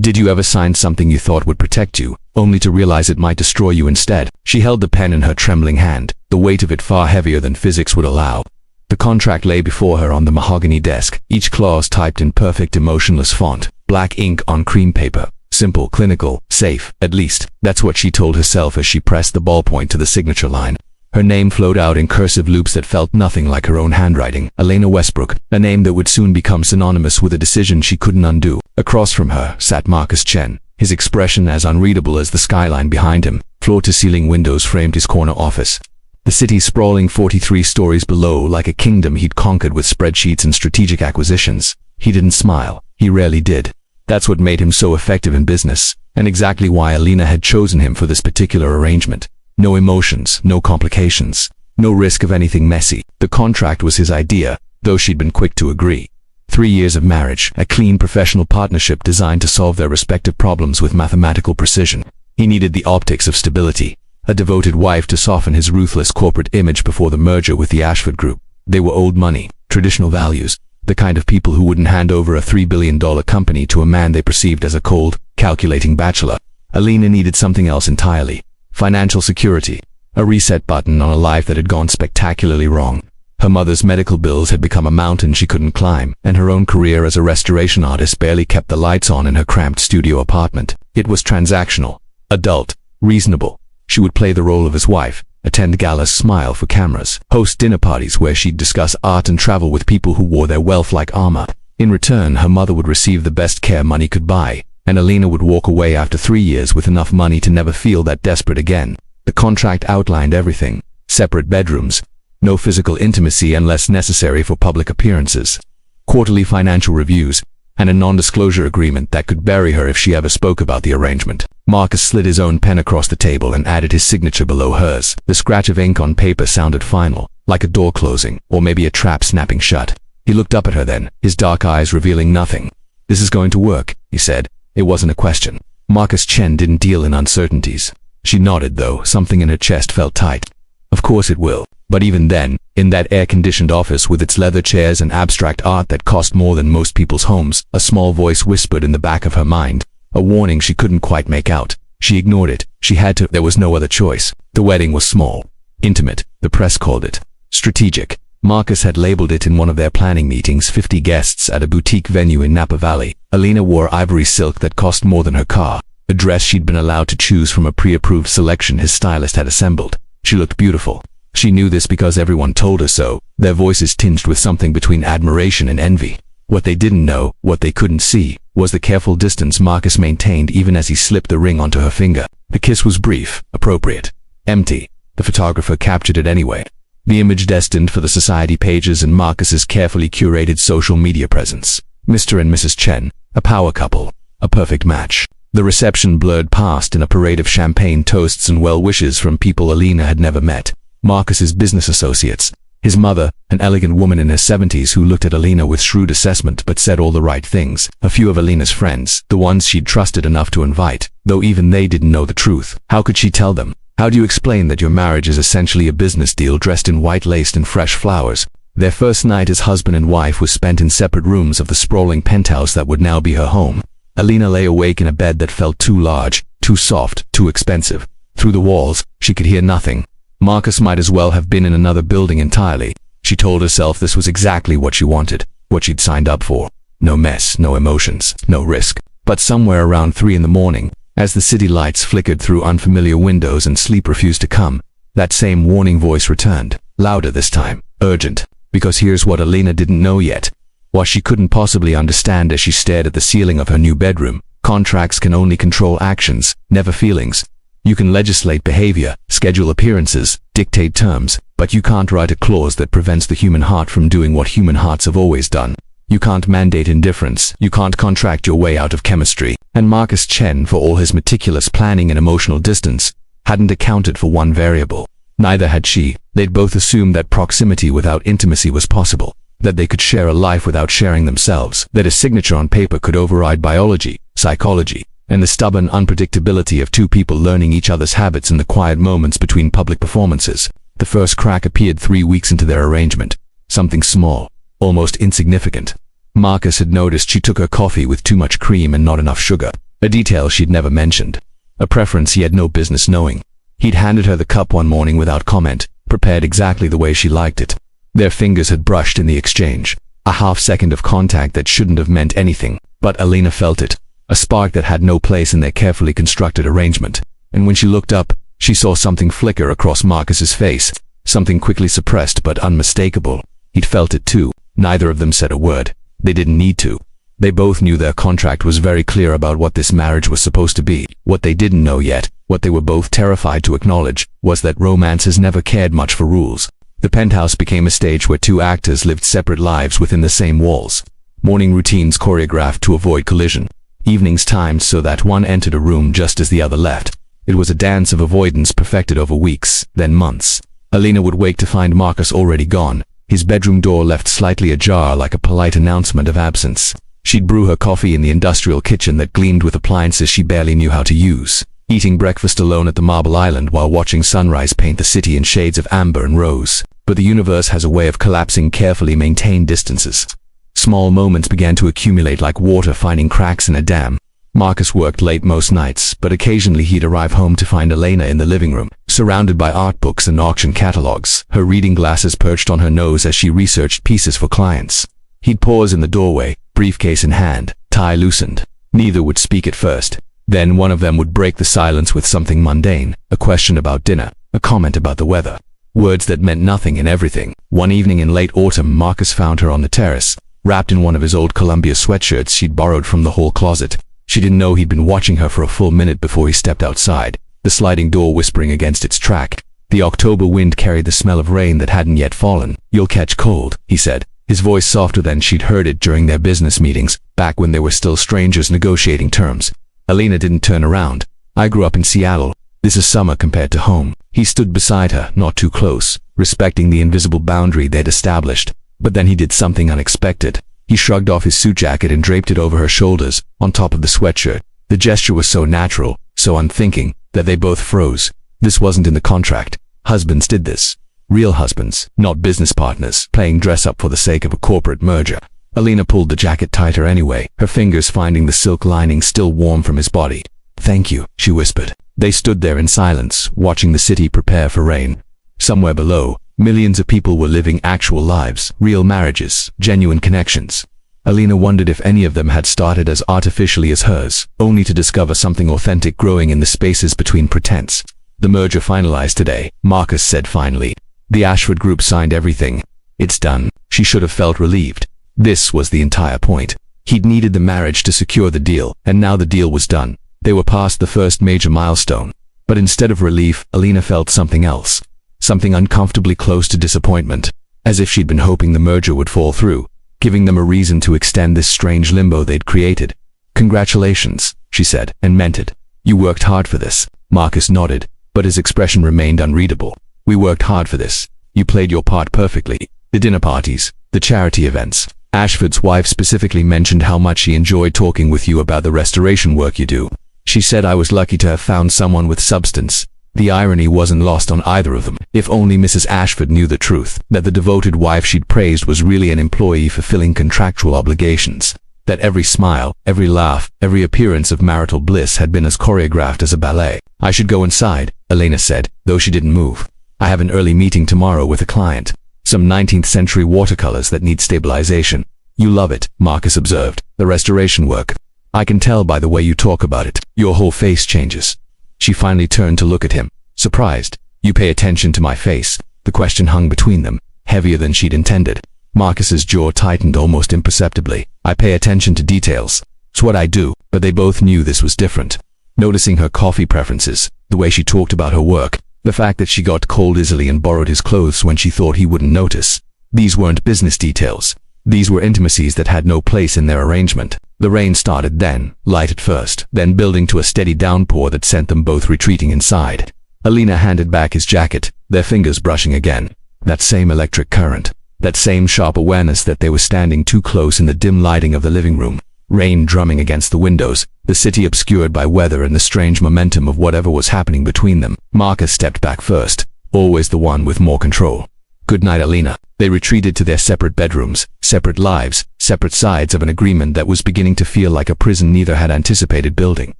Did you ever sign something you thought would protect you, only to realize it might destroy you instead? She held the pen in her trembling hand, the weight of it far heavier than physics would allow. The contract lay before her on the mahogany desk, each clause typed in perfect emotionless font, black ink on cream paper. Simple, clinical, safe, at least. That's what she told herself as she pressed the ballpoint to the signature line. Her name flowed out in cursive loops that felt nothing like her own handwriting. Elena Westbrook, a name that would soon become synonymous with a decision she couldn't undo. Across from her sat Marcus Chen, his expression as unreadable as the skyline behind him. Floor-to-ceiling windows framed his corner office. The city sprawling 43 stories below like a kingdom he'd conquered with spreadsheets and strategic acquisitions. He didn't smile. He rarely did. That's what made him so effective in business, and exactly why Elena had chosen him for this particular arrangement. No emotions, no complications, no risk of anything messy. The contract was his idea, though she'd been quick to agree. 3 years of marriage, a clean professional partnership designed to solve their respective problems with mathematical precision. He needed the optics of stability, a devoted wife to soften his ruthless corporate image before the merger with the Ashford Group. They were old money, traditional values, the kind of people who wouldn't hand over a $3 billion company to a man they perceived as a cold, calculating bachelor. Elena needed something else entirely. Financial security. A reset button on a life that had gone spectacularly wrong. Her mother's medical bills had become a mountain she couldn't climb, and her own career as a restoration artist barely kept the lights on in her cramped studio apartment. It was transactional, adult, reasonable. She would play the role of his wife, attend galas, smile for cameras, host dinner parties where she'd discuss art and travel with people who wore their wealth like armor. In return, her mother would receive the best care money could buy, and Elena would walk away after 3 years with enough money to never feel that desperate again. The contract outlined everything. Separate bedrooms, no physical intimacy unless necessary for public appearances, quarterly financial reviews, and a non-disclosure agreement that could bury her if she ever spoke about the arrangement. Marcus slid his own pen across the table and added his signature below hers. The scratch of ink on paper sounded final, like a door closing, or maybe a trap snapping shut. He looked up at her then, his dark eyes revealing nothing. "This is going to work," he said. It wasn't a question. Marcus Chen didn't deal in uncertainties. She nodded, though something in her chest felt tight. Of course it will. But even then, in that air-conditioned office with its leather chairs and abstract art that cost more than most people's homes, a small voice whispered in the back of her mind, a warning she couldn't quite make out. She ignored it. She had to. There was no other choice. The wedding was small, intimate, the press called it strategic. Marcus had labeled it in one of their planning meetings, 50 guests at a boutique venue in Napa Valley. Elena wore ivory silk that cost more than her car, a dress she'd been allowed to choose from a pre-approved selection his stylist had assembled. She looked beautiful. She knew this because everyone told her so, their voices tinged with something between admiration and envy. What they didn't know, what they couldn't see, was the careful distance Marcus maintained even as he slipped the ring onto her finger. The kiss was brief, appropriate, empty. The photographer captured it anyway. The image destined for the society pages and Marcus's carefully curated social media presence. Mr. and Mrs. Chen, a power couple, a perfect match. The reception blurred past in a parade of champagne toasts and well wishes from people Elena had never met. Marcus's business associates, his mother, an elegant woman in her 70s who looked at Elena with shrewd assessment but said all the right things, a few of Elena's friends, the ones she'd trusted enough to invite, though even they didn't know the truth. How could she tell them? How do you explain that your marriage is essentially a business deal dressed in white lace and fresh flowers? Their first night as husband and wife was spent in separate rooms of the sprawling penthouse that would now be her home. Elena lay awake in a bed that felt too large, too soft, too expensive. Through the walls, she could hear nothing. Marcus might as well have been in another building entirely. She told herself this was exactly what she wanted, what she'd signed up for. No mess, no emotions, no risk. But somewhere around 3 in the morning, as the city lights flickered through unfamiliar windows and sleep refused to come, that same warning voice returned, louder this time, urgent. Because here's what Elena didn't know yet, what she couldn't possibly understand as she stared at the ceiling of her new bedroom. Contracts can only control actions, never feelings. You can legislate behavior, schedule appearances, dictate terms, but you can't write a clause that prevents the human heart from doing what human hearts have always done. You can't mandate indifference, you can't contract your way out of chemistry. And Marcus Chen, for all his meticulous planning and emotional distance, hadn't accounted for one variable. Neither had she. They'd both assumed that proximity without intimacy was possible, that they could share a life without sharing themselves, that a signature on paper could override biology, psychology, and the stubborn unpredictability of two people learning each other's habits in the quiet moments between public performances. The first crack appeared 3 weeks into their arrangement. Something small, almost insignificant. Marcus had noticed she took her coffee with too much cream and not enough sugar. a detail she'd never mentioned, a preference he had no business knowing. He'd handed her the cup one morning without comment, prepared exactly the way she liked it. Their fingers had brushed in the exchange, a half-second of contact that shouldn't have meant anything, but Alina felt it, a spark that had no place in their carefully constructed arrangement. And when she looked up, she saw something flicker across Marcus's face, something quickly suppressed but unmistakable. He'd felt it too. Neither of them said a word. They didn't need to. They both knew their contract was very clear about what this marriage was supposed to be. What they didn't know yet, what they were both terrified to acknowledge, was that romance has never cared much for rules. The penthouse became a stage where two actors lived separate lives within the same walls. Morning routines choreographed to avoid collision. Evenings timed so that one entered a room just as the other left. It was a dance of avoidance perfected over weeks, then months. Alina would wake to find Marcus already gone, his bedroom door left slightly ajar like a polite announcement of absence. She'd brew her coffee in the industrial kitchen that gleamed with appliances she barely knew how to use, eating breakfast alone at the Marble Island while watching sunrise paint the city in shades of amber and rose. But the universe has a way of collapsing carefully maintained distances. Small moments began to accumulate like water finding cracks in a dam. Marcus worked late most nights, but occasionally he'd arrive home to find Elena in the living room, surrounded by art books and auction catalogs, her reading glasses perched on her nose as she researched pieces for clients. He'd pause in the doorway, briefcase in hand, tie loosened. Neither would speak at first. Then one of them would break the silence with something mundane, a question about dinner, a comment about the weather. Words that meant nothing and everything. One evening in late autumn, Marcus found her on the terrace, wrapped in one of his old Columbia sweatshirts she'd borrowed from the hall closet. She didn't know he'd been watching her for a full minute before he stepped outside, the sliding door whispering against its track. The October wind carried the smell of rain that hadn't yet fallen. "You'll catch cold," he said, his voice softer than she'd heard it during their business meetings, back when they were still strangers negotiating terms. Alina didn't turn around. "I grew up in Seattle. This is summer compared to home." He stood beside her, not too close, respecting the invisible boundary they'd established. But then he did something unexpected. He shrugged off his suit jacket and draped it over her shoulders, on top of the sweatshirt. The gesture was so natural, so unthinking, that they both froze. This wasn't in the contract. Husbands did this. Real husbands, not business partners, playing dress-up for the sake of a corporate merger. Alina pulled the jacket tighter anyway, her fingers finding the silk lining still warm from his body. "Thank you," she whispered. They stood there in silence, watching the city prepare for rain. Somewhere below, millions of people were living actual lives, real marriages, genuine connections. Alina wondered if any of them had started as artificially as hers, only to discover something authentic growing in the spaces between pretense. "The merger finalized today," Marcus said finally. "The Ashford Group signed everything. It's done." She should have felt relieved. This was the entire point. He'd needed the marriage to secure the deal, and now the deal was done. They were past the first major milestone. But instead of relief, Alina felt something else. Something uncomfortably close to disappointment, as if she'd been hoping the merger would fall through, giving them a reason to extend this strange limbo they'd created. "Congratulations," she said, and meant it. "You worked hard for this." Marcus nodded, but his expression remained unreadable. "We worked hard for this. You played your part perfectly. The dinner parties, the charity events. Ashford's wife specifically mentioned how much she enjoyed talking with you about the restoration work you do. She said I was lucky to have found someone with substance." The irony wasn't lost on either of them. If only Mrs. Ashford knew the truth, that the devoted wife she'd praised was really an employee fulfilling contractual obligations. That every smile, every laugh, every appearance of marital bliss had been as choreographed as a ballet. "I should go inside," Elena said, though she didn't move. "I have an early meeting tomorrow with a client. Some 19th century watercolors that need stabilization." "You love it," Marcus observed. "The restoration work. I can tell by the way you talk about it. Your whole face changes." She finally turned to look at him, surprised. "You pay attention to my face?" The question hung between them, heavier than she'd intended. Marcus's jaw tightened almost imperceptibly. "I pay attention to details. It's what I do." But they both knew this was different. Noticing her coffee preferences, the way she talked about her work, the fact that she got cold easily and borrowed his clothes when she thought he wouldn't notice. These weren't business details. These were intimacies that had no place in their arrangement. The rain started then, light at first, then building to a steady downpour that sent them both retreating inside. Alina handed back his jacket, their fingers brushing again. That same electric current. That same sharp awareness that they were standing too close in the dim lighting of the living room. Rain drumming against the windows, the city obscured by weather and the strange momentum of whatever was happening between them. Marcus stepped back first, always the one with more control. "Good night, Alina." They retreated to their separate bedrooms, separate lives, separate sides of an agreement that was beginning to feel like a prison neither had anticipated building.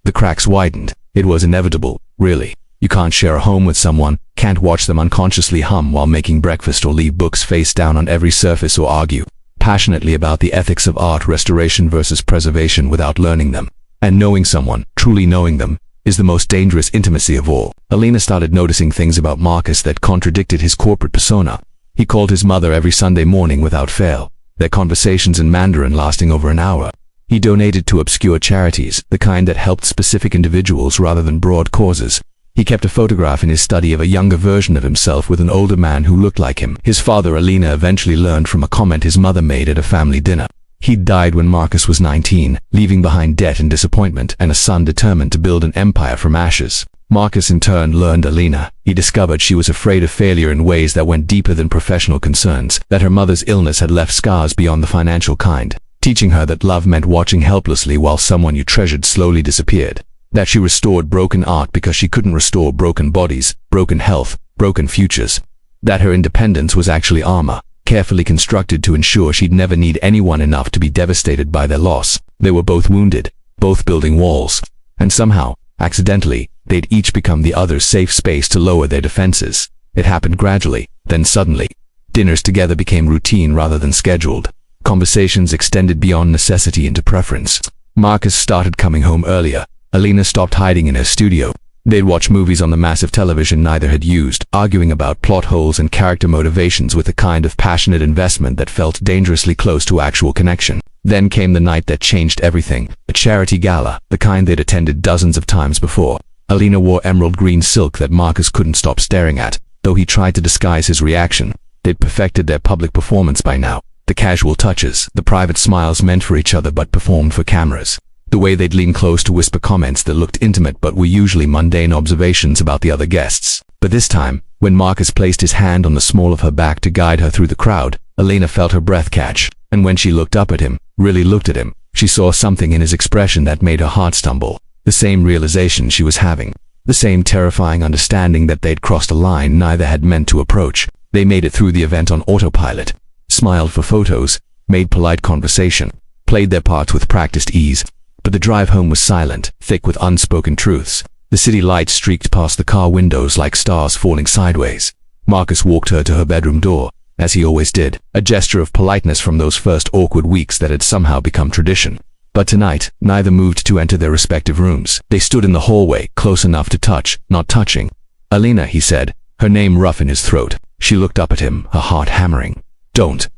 The cracks widened. It was inevitable, really. You can't share a home with someone, can't watch them unconsciously hum while making breakfast or leave books face down on every surface or argue passionately about the ethics of art restoration versus preservation without learning them. And knowing someone, truly knowing them, is the most dangerous intimacy of all. Alina started noticing things about Marcus that contradicted his corporate persona. He called his mother every Sunday morning without fail, their conversations in Mandarin lasting over an hour. He donated to obscure charities, the kind that helped specific individuals rather than broad causes. He kept a photograph in his study of a younger version of himself with an older man who looked like him. His father, Alina, eventually learned from a comment his mother made at a family dinner. He'd died when Marcus was 19, leaving behind debt and disappointment, and a son determined to build an empire from ashes. Marcus in turn learned Alina. He discovered she was afraid of failure in ways that went deeper than professional concerns, that her mother's illness had left scars beyond the financial kind, teaching her that love meant watching helplessly while someone you treasured slowly disappeared. That she restored broken art because she couldn't restore broken bodies, broken health, broken futures. That her independence was actually armor, carefully constructed to ensure she'd never need anyone enough to be devastated by their loss. They were both wounded, both building walls, and somehow, accidentally, they'd each become the other's safe space to lower their defenses. It happened gradually, then suddenly. Dinners together became routine rather than scheduled. Conversations extended beyond necessity into preference. Marcus started coming home earlier. Alina stopped hiding in her studio. They'd watch movies on the massive television neither had used, arguing about plot holes and character motivations with a kind of passionate investment that felt dangerously close to actual connection. Then came the night that changed everything, a charity gala, the kind they'd attended dozens of times before. Alina wore emerald green silk that Marcus couldn't stop staring at, though he tried to disguise his reaction. They'd perfected their public performance by now. The casual touches, the private smiles meant for each other but performed for cameras. The way they'd lean close to whisper comments that looked intimate but were usually mundane observations about the other guests. But this time, when Marcus placed his hand on the small of her back to guide her through the crowd, Alina felt her breath catch. And when she looked up at him, really looked at him, she saw something in his expression that made her heart stumble. The same realization she was having. The same terrifying understanding that they'd crossed a line neither had meant to approach. They made it through the event on autopilot. Smiled for photos, made polite conversation, played their parts with practiced ease. But the drive home was silent, thick with unspoken truths. The city lights streaked past the car windows like stars falling sideways. Marcus walked her to her bedroom door, as he always did, a gesture of politeness from those first awkward weeks that had somehow become tradition. But tonight, neither moved to enter their respective rooms. They stood in the hallway, close enough to touch, not touching. "Alina," he said, her name rough in his throat. She looked up at him, her heart hammering. Don't,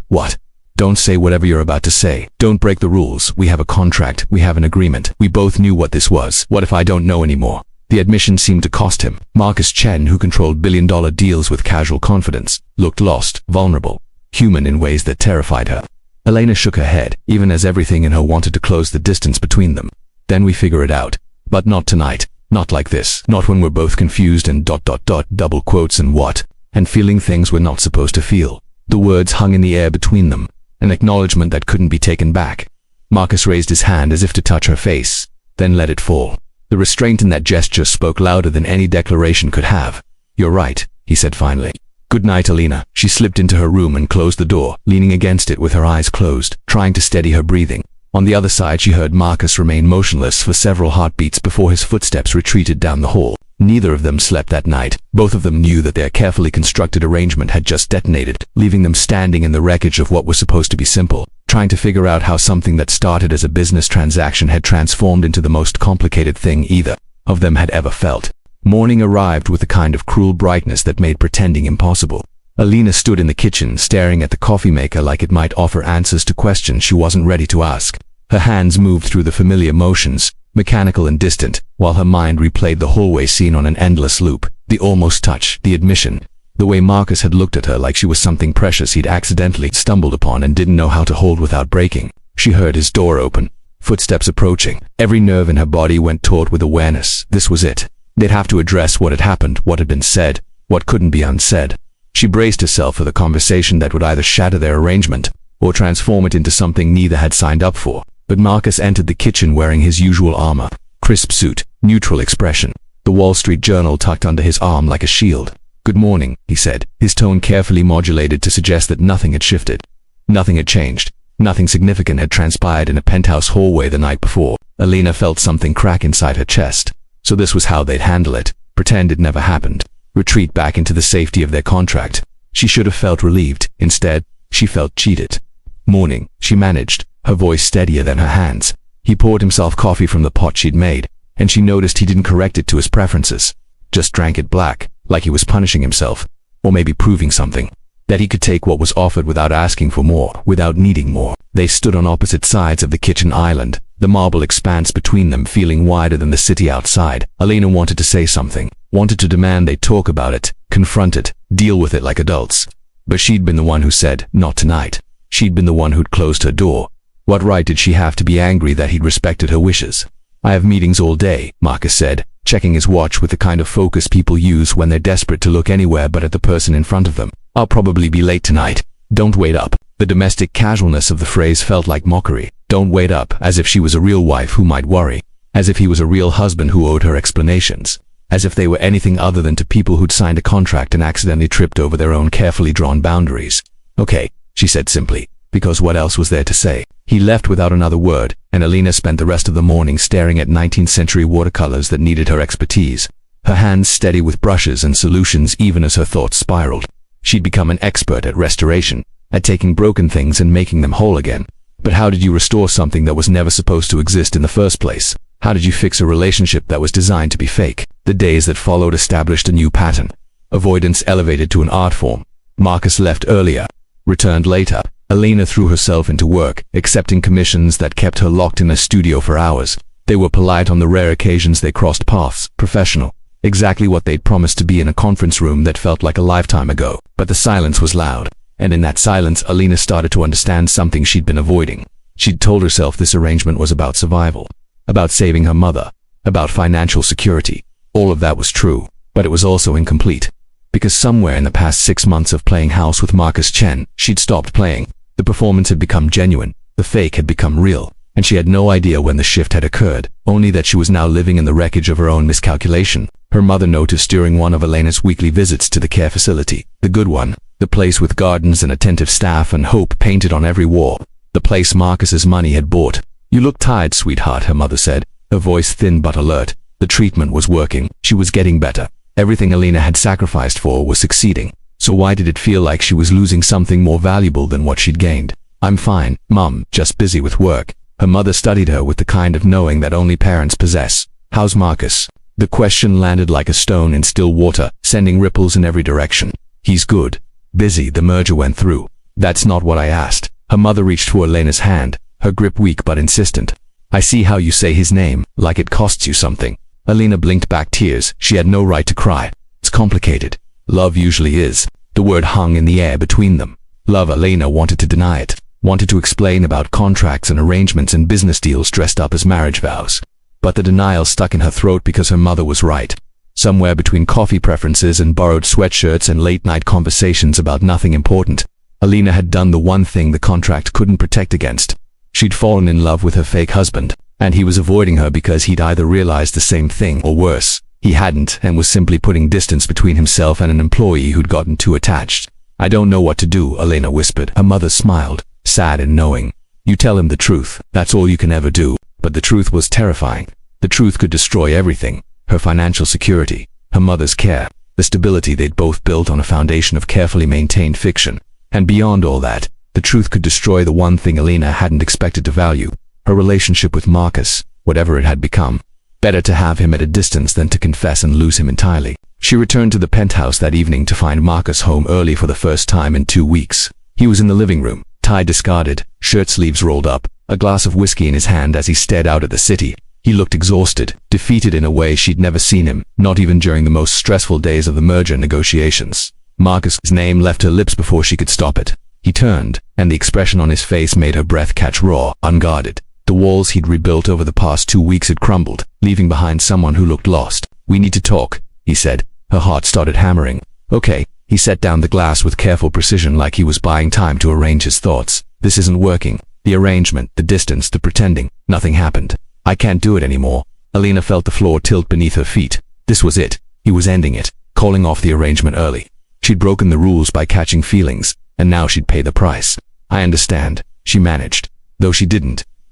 what? Don't say whatever you're about to say. Don't break the rules. We have a contract. We have an agreement. We both knew what this was. What if I don't know anymore? The admission seemed to cost him. Marcus Chen, who controlled billion-dollar deals with casual confidence, looked lost, vulnerable, human in ways that terrified her. Alina shook her head, even as everything in her wanted to close the distance between them. Then we figure it out. But not tonight. Not like this. Not when we're both confused and ... double quotes and what? And feeling things we're not supposed to feel. The words hung in the air between them. An acknowledgement that couldn't be taken back. Marcus raised his hand as if to touch her face, then let it fall. The restraint in that gesture spoke louder than any declaration could have. "You're right," he said finally. "Good night, Alina." She slipped into her room and closed the door, leaning against it with her eyes closed, trying to steady her breathing. On the other side, she heard Marcus remain motionless for several heartbeats before his footsteps retreated down the hall. Neither of them slept that night. Both of them knew that their carefully constructed arrangement had just detonated, leaving them standing in the wreckage of what was supposed to be simple, trying to figure out how something that started as a business transaction had transformed into the most complicated thing either of them had ever felt. Morning arrived with a kind of cruel brightness that made pretending impossible. Alina stood in the kitchen, staring at the coffee maker like it might offer answers to questions she wasn't ready to ask. Her hands moved through the familiar motions, mechanical and distant, while her mind replayed the hallway scene on an endless loop. The almost touch, the admission, the way Marcus had looked at her like she was something precious he'd accidentally stumbled upon and didn't know how to hold without breaking. She heard his door open, footsteps approaching. Every nerve in her body went taut with awareness. This was it. They'd have to address what had happened, what had been said, what couldn't be unsaid. She braced herself for the conversation that would either shatter their arrangement or transform it into something neither had signed up for. But Marcus entered the kitchen wearing his usual armor, crisp suit, neutral expression, the Wall Street Journal tucked under his arm like a shield. "Good morning," he said, his tone carefully modulated to suggest that nothing had shifted. Nothing had changed. Nothing significant had transpired in a penthouse hallway the night before. Alina felt something crack inside her chest. So this was how they'd handle it. Pretend it never happened. Retreat back into the safety of their contract. She should have felt relieved. Instead, she felt cheated. Morning, she managed, her voice steadier than her hands. He poured himself coffee from the pot she'd made, and she noticed he didn't correct it to his preferences. Just drank it black, like he was punishing himself, or maybe proving something. That he could take what was offered without asking for more, without needing more. They stood on opposite sides of the kitchen island, the marble expanse between them feeling wider than the city outside. Alina wanted to say something, wanted to demand they talk about it, confront it, deal with it like adults. But she'd been the one who said, not tonight. She'd been the one who'd closed her door. What right did she have to be angry that he'd respected her wishes? I have meetings all day, Marcus said, checking his watch with the kind of focus people use when they're desperate to look anywhere but at the person in front of them. I'll probably be late tonight. Don't wait up. The domestic casualness of the phrase felt like mockery. Don't wait up, as if she was a real wife who might worry. As if he was a real husband who owed her explanations. As if they were anything other than two people who'd signed a contract and accidentally tripped over their own carefully drawn boundaries. Okay, she said simply, because what else was there to say? He left without another word, and Alina spent the rest of the morning staring at 19th century watercolors that needed her expertise. Her hands steady with brushes and solutions even as her thoughts spiraled. She'd become an expert at restoration, at taking broken things and making them whole again. But how did you restore something that was never supposed to exist in the first place? How did you fix a relationship that was designed to be fake? The days that followed established a new pattern. Avoidance elevated to an art form. Marcus left earlier, returned later. Alina threw herself into work, accepting commissions that kept her locked in a studio for hours. They were polite on the rare occasions they crossed paths, professional. Exactly what they'd promised to be in a conference room that felt like a lifetime ago. But the silence was loud. And in that silence, Alina started to understand something she'd been avoiding. She'd told herself this arrangement was about survival. About saving her mother. About financial security. All of that was true. But it was also incomplete. Because somewhere in the past 6 months of playing house with Marcus Chen, she'd stopped playing. The performance had become genuine. The fake had become real. And she had no idea when the shift had occurred, only that she was now living in the wreckage of her own miscalculation. Her mother noticed during one of Elena's weekly visits to the care facility, the good one, the place with gardens and attentive staff and hope painted on every wall, the place Marcus's money had bought. You look tired, sweetheart, her mother said, her voice thin but alert. The treatment was working. She was getting better. Everything Alina had sacrificed for was succeeding. So why did it feel like she was losing something more valuable than what she'd gained? I'm fine, Mum, just busy with work. Her mother studied her with the kind of knowing that only parents possess. How's Marcus? The question landed like a stone in still water, sending ripples in every direction. He's good. Busy, the merger went through. That's not what I asked. Her mother reached for Elena's hand, her grip weak but insistent. I see how you say his name, like it costs you something. Alina blinked back tears. She had no right to cry. It's complicated. Love usually is. The word hung in the air between them. Love. Alina wanted to deny it. Wanted to explain about contracts and arrangements and business deals dressed up as marriage vows. But the denial stuck in her throat because her mother was right. Somewhere between coffee preferences and borrowed sweatshirts and late-night conversations about nothing important, Alina had done the one thing the contract couldn't protect against. She'd fallen in love with her fake husband, and he was avoiding her because he'd either realized the same thing or worse. He hadn't and was simply putting distance between himself and an employee who'd gotten too attached. I don't know what to do, Alina whispered. Her mother smiled, sad and knowing. You tell him the truth. That's all you can ever do. But the truth was terrifying. The truth could destroy everything. Her financial security, her mother's care, the stability they'd both built on a foundation of carefully maintained fiction. And beyond all that, the truth could destroy the one thing Alina hadn't expected to value, her relationship with Marcus, whatever it had become. Better to have him at a distance than to confess and lose him entirely. She returned to the penthouse that evening to find Marcus home early for the first time in 2 weeks. He was in the living room, tie discarded, shirt sleeves rolled up, a glass of whiskey in his hand as he stared out at the city. He looked exhausted, defeated in a way she'd never seen him, not even during the most stressful days of the merger negotiations. Marcus's name left her lips before she could stop it. He turned, and the expression on his face made her breath catch raw, unguarded. The walls he'd rebuilt over the past 2 weeks had crumbled, leaving behind someone who looked lost. We need to talk, he said. Her heart started hammering. Okay. He set down the glass with careful precision like he was buying time to arrange his thoughts. This isn't working. The arrangement, the distance, the pretending. Nothing happened. I can't do it anymore. Alina felt the floor tilt beneath her feet. This was it. He was ending it, calling off the arrangement early. She'd broken the rules by catching feelings, and now she'd pay the price. I understand. she managed. Though she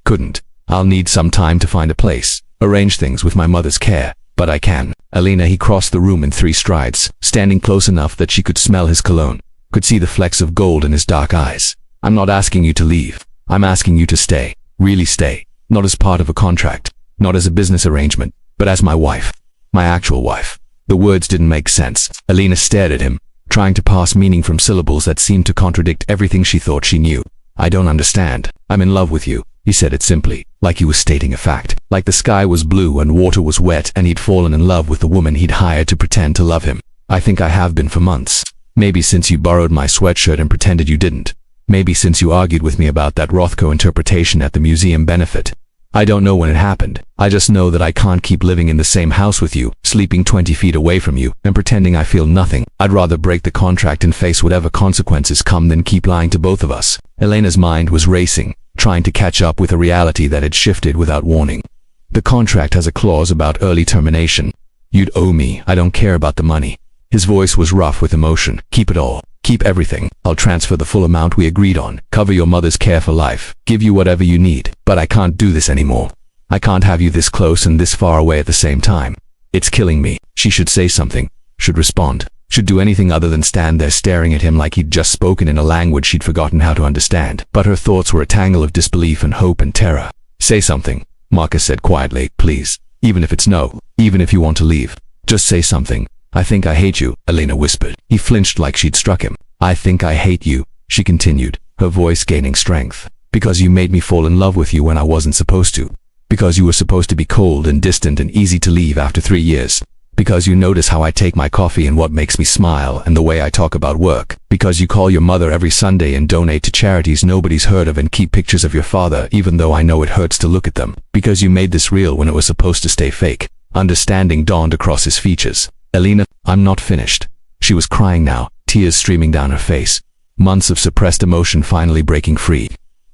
couldn't. I'll need some time to find a place, arrange things with my mother's care, but I can. Elena, he crossed the room in 3 strides, standing close enough that she could smell his cologne, could see the flecks of gold in his dark eyes. I'm not asking you to leave. I'm asking you to stay. Really stay. Not as part of a contract, not as a business arrangement, but as my wife. My actual wife. The words didn't make sense. Elena stared at him, trying to pass meaning from syllables that seemed to contradict everything she thought she knew. I don't understand. I'm in love with you. He said it simply, like he was stating a fact. Like the sky was blue and water was wet and he'd fallen in love with the woman he'd hired to pretend to love him. I think I have been for months. Maybe since you borrowed my sweatshirt and pretended you didn't. Maybe since you argued with me about that Rothko interpretation at the museum benefit. I don't know when it happened. I just know that I can't keep living in the same house with you, sleeping 20 feet away from you, and pretending I feel nothing. I'd rather break the contract and face whatever consequences come than keep lying to both of us. Elena's mind was racing, trying to catch up with a reality that had shifted without warning. The contract has a clause about early termination. You'd owe me. I don't care about the money. His voice was rough with emotion. Keep it all. Keep everything. I'll transfer the full amount we agreed on, cover your mother's care for life, give you whatever you need, but I can't do this anymore. I can't have you this close and this far away at the same time. It's killing me. She should say something, should respond, should do anything other than stand there staring at him like he'd just spoken in a language she'd forgotten how to understand. But her thoughts were a tangle of disbelief and hope and terror. Say something, Marcus said quietly, please. Even if it's no, even if you want to leave, just say something. I think I hate you, Elena whispered. He flinched like she'd struck him. I think I hate you, she continued, her voice gaining strength. Because you made me fall in love with you when I wasn't supposed to. Because you were supposed to be cold and distant and easy to leave after 3 years. Because you notice how I take my coffee and what makes me smile and the way I talk about work. Because you call your mother every Sunday and donate to charities nobody's heard of and keep pictures of your father even though I know it hurts to look at them. Because you made this real when it was supposed to stay fake. Understanding dawned across his features. Elena, I'm not finished. She was crying now, tears streaming down her face. Months of suppressed emotion finally breaking free.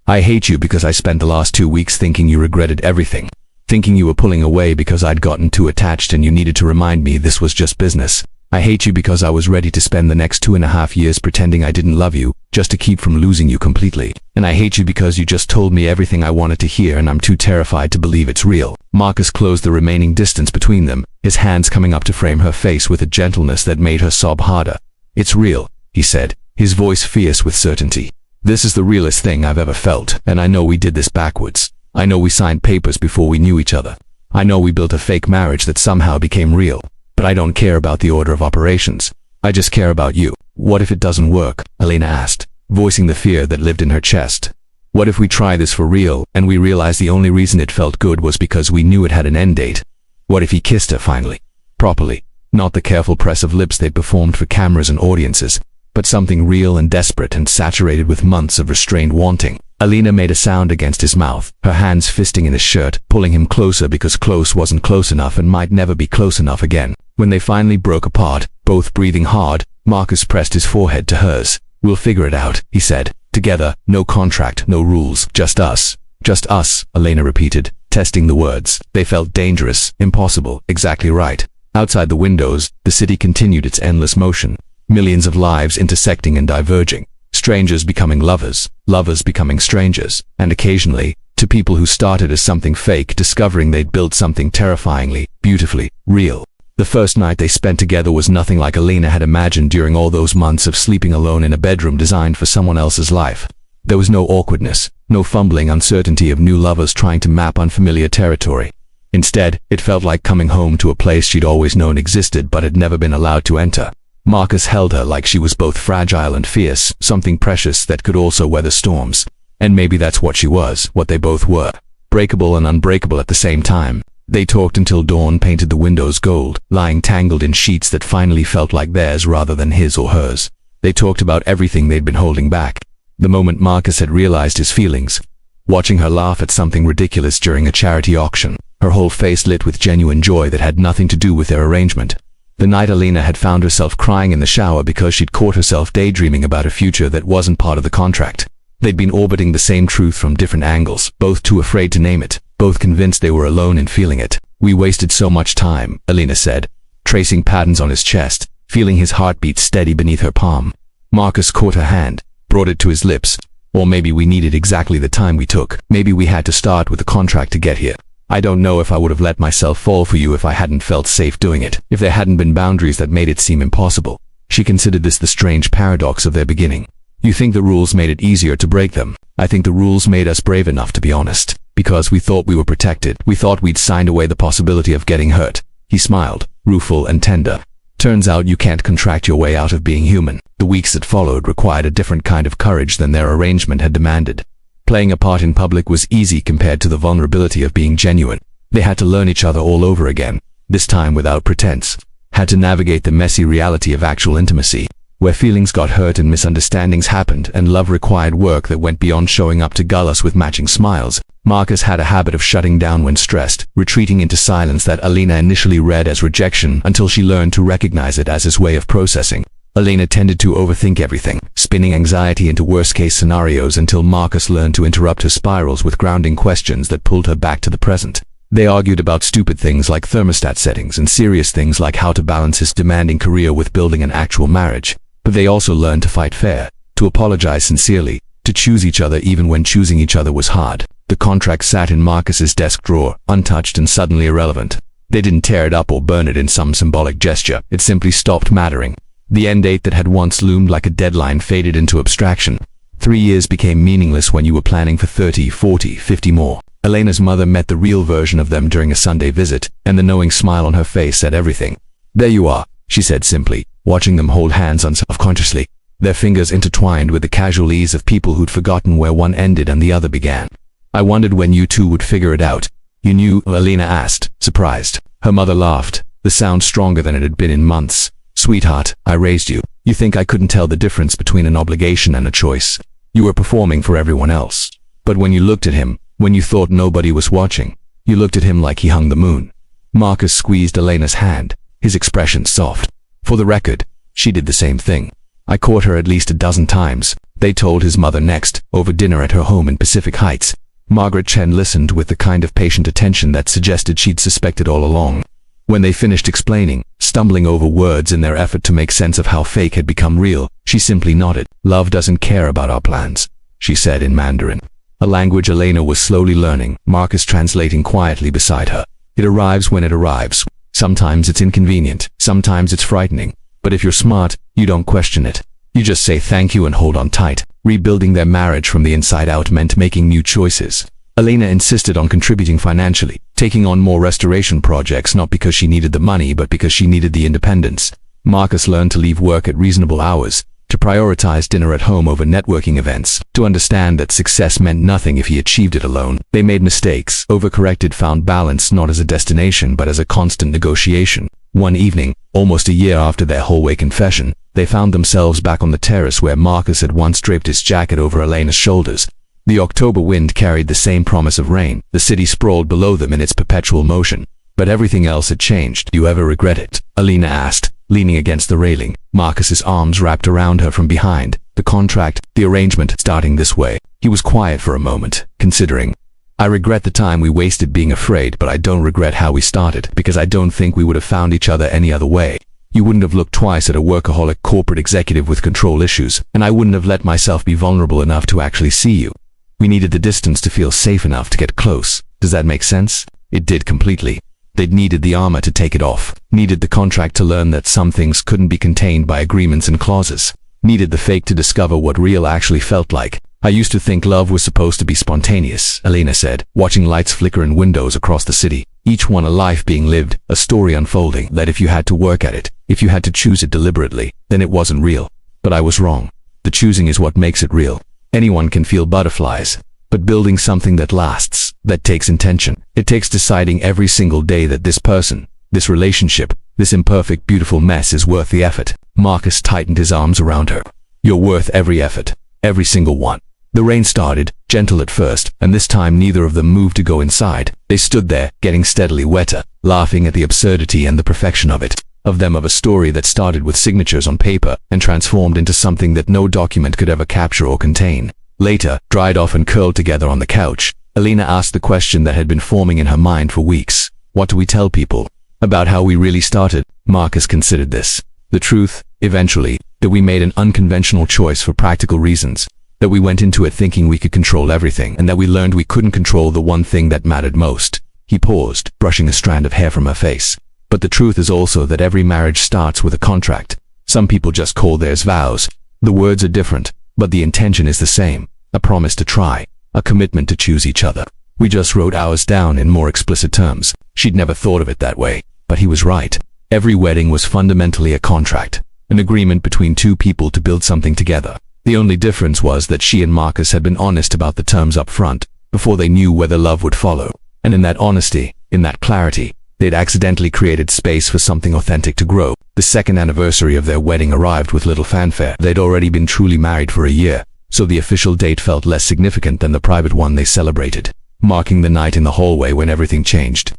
I hate you because I spent the last 2 weeks thinking you regretted everything. Thinking you were pulling away because I'd gotten too attached and you needed to remind me this was just business. I hate you because I was ready to spend the next 2.5 years pretending I didn't love you, just to keep from losing you completely. And I hate you because you just told me everything I wanted to hear and I'm too terrified to believe it's real. Marcus closed the remaining distance between them, his hands coming up to frame her face with a gentleness that made her sob harder. It's real, he said, his voice fierce with certainty. This is the realest thing I've ever felt, and I know we did this backwards. I know we signed papers before we knew each other. I know we built a fake marriage that somehow became real. But I don't care about the order of operations. I just care about you. What if it doesn't work? Elena asked, voicing the fear that lived in her chest. What if we try this for real, and we realize the only reason it felt good was because we knew it had an end date? What if he kissed her finally? Properly. Not the careful press of lips they'd performed for cameras and audiences, but something real and desperate and saturated with months of restrained wanting. Elena made a sound against his mouth, her hands fisting in his shirt, pulling him closer because close wasn't close enough and might never be close enough again. When they finally broke apart, both breathing hard, Marcus pressed his forehead to hers. We'll figure it out, he said. Together, no contract, no rules, just us. Just us, Elena repeated, testing the words. They felt dangerous, impossible, exactly right. Outside the windows, the city continued its endless motion. Millions of lives intersecting and diverging. Strangers becoming lovers, lovers becoming strangers, and occasionally, to people who started as something fake, discovering they'd built something terrifyingly, beautifully, real. The first night they spent together was nothing like Elena had imagined during all those months of sleeping alone in a bedroom designed for someone else's life. There was no awkwardness, no fumbling uncertainty of new lovers trying to map unfamiliar territory. Instead, it felt like coming home to a place she'd always known existed but had never been allowed to enter. Marcus held her like she was both fragile and fierce, something precious that could also weather storms. And maybe that's what she was, what they both were. Breakable and unbreakable at the same time. They talked until dawn painted the windows gold, lying tangled in sheets that finally felt like theirs rather than his or hers. They talked about everything they'd been holding back. The moment Marcus had realized his feelings, watching her laugh at something ridiculous during a charity auction, her whole face lit with genuine joy that had nothing to do with their arrangement. The night Elena had found herself crying in the shower because she'd caught herself daydreaming about a future that wasn't part of the contract. They'd been orbiting the same truth from different angles, both too afraid to name it, both convinced they were alone in feeling it. We wasted so much time, Elena said, tracing patterns on his chest, feeling his heartbeat steady beneath her palm. Marcus caught her hand, brought it to his lips, Or maybe we needed exactly the time we took. Maybe we had to start with the contract to get here. I don't know if I would have let myself fall for you if I hadn't felt safe doing it, if there hadn't been boundaries that made it seem impossible. She considered this the strange paradox of their beginning. You think the rules made it easier to break them. I think the rules made us brave enough to be honest. Because we thought we were protected. We thought we'd signed away the possibility of getting hurt. He smiled, rueful and tender. Turns out you can't contract your way out of being human. The weeks that followed required a different kind of courage than their arrangement had demanded. Playing a part in public was easy compared to the vulnerability of being genuine. They had to learn each other all over again, this time without pretense. Had to navigate the messy reality of actual intimacy, where feelings got hurt and misunderstandings happened and love required work that went beyond showing up to gull us with matching smiles. Marcus had a habit of shutting down when stressed, retreating into silence that Alina initially read as rejection until she learned to recognize it as his way of processing. Alina tended to overthink everything, spinning anxiety into worst-case scenarios until Marcus learned to interrupt her spirals with grounding questions that pulled her back to the present. They argued about stupid things like thermostat settings and serious things like how to balance his demanding career with building an actual marriage. But they also learned to fight fair, to apologize sincerely, to choose each other even when choosing each other was hard. The contract sat in Marcus's desk drawer, untouched and suddenly irrelevant. They didn't tear it up or burn it in some symbolic gesture. It simply stopped mattering. The end date that had once loomed like a deadline faded into abstraction. 3 years became meaningless when you were planning for 30, 40, 50 more. Elena's mother met the real version of them during a Sunday visit, and the knowing smile on her face said everything. "There you are," she said simply, watching them hold hands self-consciously, their fingers intertwined with the casual ease of people who'd forgotten where one ended and the other began. "I wondered when you two would figure it out." "You knew?" Elena asked, surprised. Her mother laughed, the sound stronger than it had been in months. "Sweetheart, I raised you. You think I couldn't tell the difference between an obligation and a choice? You were performing for everyone else. But when you looked at him, when you thought nobody was watching, you looked at him like he hung the moon." Marcus squeezed Elena's hand, his expression soft. "For the record, she did the same thing. I caught her at least a dozen times," they told his mother next, over dinner at her home in Pacific Heights. Margaret Chen listened with the kind of patient attention that suggested she'd suspected all along. When they finished explaining, stumbling over words in their effort to make sense of how fake had become real, she simply nodded. "Love doesn't care about our plans," she said in Mandarin, a language Elena was slowly learning, Marcus translating quietly beside her. "It arrives when it arrives. Sometimes it's inconvenient, sometimes it's frightening. But if you're smart, you don't question it. You just say thank you and hold on tight." Rebuilding their marriage from the inside out meant making new choices. Elena insisted on contributing financially, taking on more restoration projects not because she needed the money but because she needed the independence. Marcus learned to leave work at reasonable hours, to prioritize dinner at home over networking events, to understand that success meant nothing if he achieved it alone. They made mistakes, overcorrected, found balance not as a destination but as a constant negotiation. One evening, almost a year after their hallway confession, they found themselves back on the terrace where Marcus had once draped his jacket over Elena's shoulders. The October wind carried the same promise of rain. The city sprawled below them in its perpetual motion. But everything else had changed. "Do you ever regret it?" Elena asked, leaning against the railing. Marcus's arms wrapped around her from behind. "The contract, the arrangement, starting this way." He was quiet for a moment, considering. "I regret the time we wasted being afraid, but I don't regret how we started, because I don't think we would have found each other any other way. You wouldn't have looked twice at a workaholic corporate executive with control issues, and I wouldn't have let myself be vulnerable enough to actually see you. We needed the distance to feel safe enough to get close. Does that make sense?" It did completely. They'd needed the armor to take it off, needed the contract to learn that some things couldn't be contained by agreements and clauses, needed the fake to discover what real actually felt like. "I used to think love was supposed to be spontaneous," Elena said, watching lights flicker in windows across the city, each one a life being lived, a story unfolding, that if you had to work at it, if you had to choose it deliberately, then it wasn't real. But I was wrong. The choosing is what makes it real. Anyone can feel butterflies, but building something that lasts, that takes intention. It takes deciding every single day that this person, this relationship, this imperfect, beautiful mess is worth the effort. Marcus tightened his arms around her. "You're worth every effort, every single one." The rain started, gentle at first, and this time neither of them moved to go inside. They stood there, getting steadily wetter, laughing at the absurdity and the perfection of it. Of a story that started with signatures on paper and transformed into something that no document could ever capture or contain. Later, dried off and curled together on the couch, Elena asked the question that had been forming in her mind for weeks. What do we tell people about how we really started? Marcus considered this. The truth, eventually, that we made an unconventional choice for practical reasons. that we went into it thinking we could control everything, and that we learned we couldn't control the one thing that mattered most. He paused, brushing a strand of hair from her face. But the truth is also that every marriage starts with a contract. Some people just call theirs vows. The words are different, but the intention is the same. A promise to try, a commitment to choose each other. We just wrote ours down in more explicit terms. She'd never thought of it that way, but he was right. Every wedding was fundamentally a contract, an agreement between two people to build something together. The only difference was that she and Marcus had been honest about the terms up front, before they knew whether love would follow. And in that honesty, in that clarity, they'd accidentally created space for something authentic to grow. The second anniversary of their wedding arrived with little fanfare. They'd already been truly married for a year, so the official date felt less significant than the private one they celebrated, marking the night in the hallway when everything changed.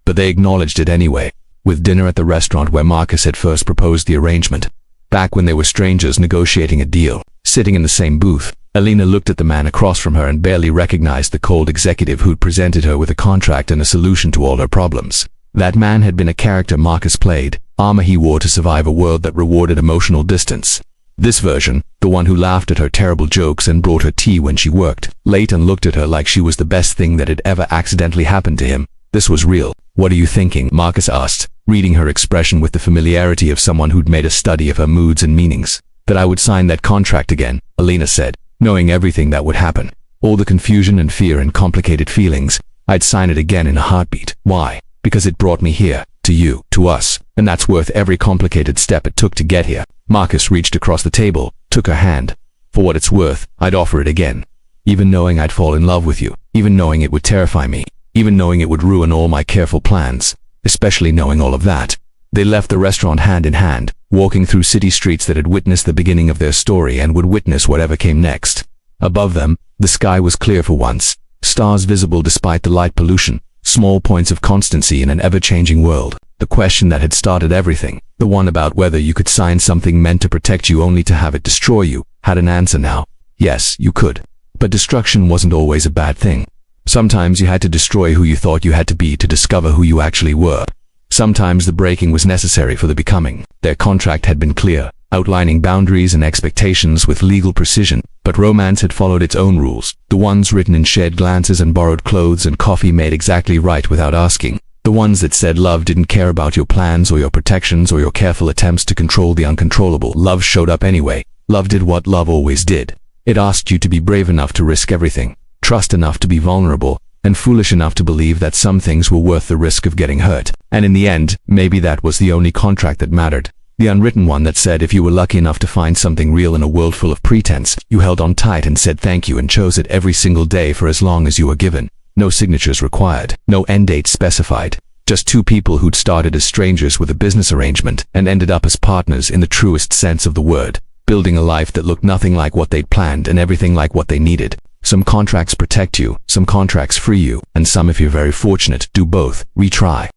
But they acknowledged it anyway, with dinner at the restaurant where Marcus had first proposed the arrangement. Back when they were strangers negotiating a deal, sitting in the same booth, Alina looked at the man across from her and barely recognized the cold executive who'd presented her with a contract and a solution to all her problems. That man had been a character Marcus played, armor he wore to survive a world that rewarded emotional distance. This version, the one who laughed at her terrible jokes and brought her tea when she worked late and looked at her like she was the best thing that had ever accidentally happened to him. This was real. "What are you thinking?" Marcus asked, reading her expression with the familiarity of someone who'd made a study of her moods and meanings. "That I would sign that contract again," Alina said, knowing everything that would happen. All the confusion and fear and complicated feelings. "I'd sign it again in a heartbeat." "Why?" "Because it brought me here, to you, to us, and that's worth every complicated step it took to get here." Marcus reached across the table, took her hand. "For what it's worth, I'd offer it again. Even knowing I'd fall in love with you, even knowing it would terrify me, even knowing it would ruin all my careful plans, especially knowing all of that." They left the restaurant hand in hand, walking through city streets that had witnessed the beginning of their story and would witness whatever came next. Above them, the sky was clear for once, stars visible despite the light pollution, small points of constancy in an ever-changing world. The question that had started everything, the one about whether you could sign something meant to protect you only to have it destroy you, had an answer now. Yes, you could. But destruction wasn't always a bad thing. Sometimes you had to destroy who you thought you had to be to discover who you actually were. Sometimes the breaking was necessary for the becoming. Their contract had been clear, outlining boundaries and expectations with legal precision, but romance had followed its own rules, the ones written in shared glances and borrowed clothes and coffee made exactly right without asking, the ones that said love didn't care about your plans or your protections or your careful attempts to control the uncontrollable. Love showed up anyway. Love did what love always did. It asked you to be brave enough to risk everything, trust enough to be vulnerable, and foolish enough to believe that some things were worth the risk of getting hurt. And in the end, maybe that was the only contract that mattered. The unwritten one that said if you were lucky enough to find something real in a world full of pretense, you held on tight and said thank you and chose it every single day for as long as you were given. No signatures required, no end date specified. Just two people who'd started as strangers with a business arrangement and ended up as partners in the truest sense of the word, building a life that looked nothing like what they'd planned and everything like what they needed. Some contracts protect you, some contracts free you, and some, if you're very fortunate, do both. Retry.